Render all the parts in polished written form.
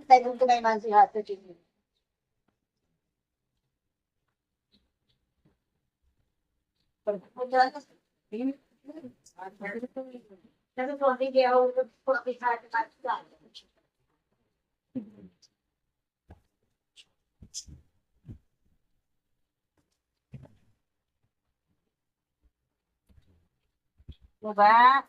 tay kung tunay man si Hato Chini. Diba?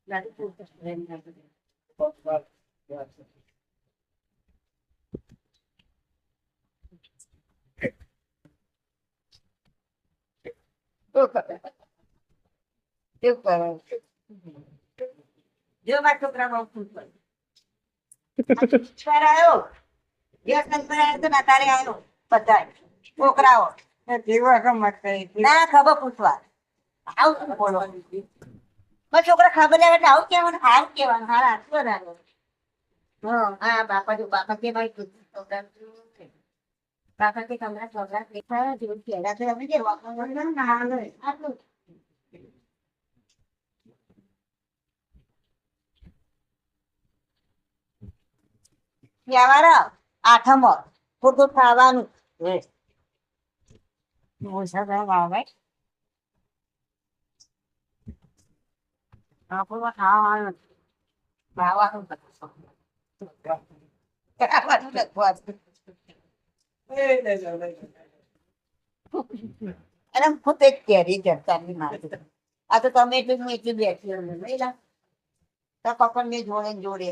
Lalo po sa rin na. Yo vai comprar um futebol. Espera eu. Dia kan para itu natari ayo. Padai. Pokrao. કેવા કમત કરી ના ખબર પૂછવા. આવું બોલો. બસ છોકરા ખબર આવે એટલે આવું કહેવાનું હારું કહેવાનું હારા આટલો રાખ્યો હા બાપા જો બાપા કે ભાઈ છોકરા બાપા કે તમારા છોકરા દેખા જેવું પહેલા તો અમે જે વાપરવાનું ના આવે આટલું વ્યવહાર આઠમો થોડું ખાવાનું ઓછા આવે આપણું ખાવાનું ખાવાનું ખાવાનું લખવાનું અને હું પોતે જ કેરી જતા મારતી આ તો તમે એટલું હું એટલું બેઠી તો પપ્પા મેં જોડે જોડે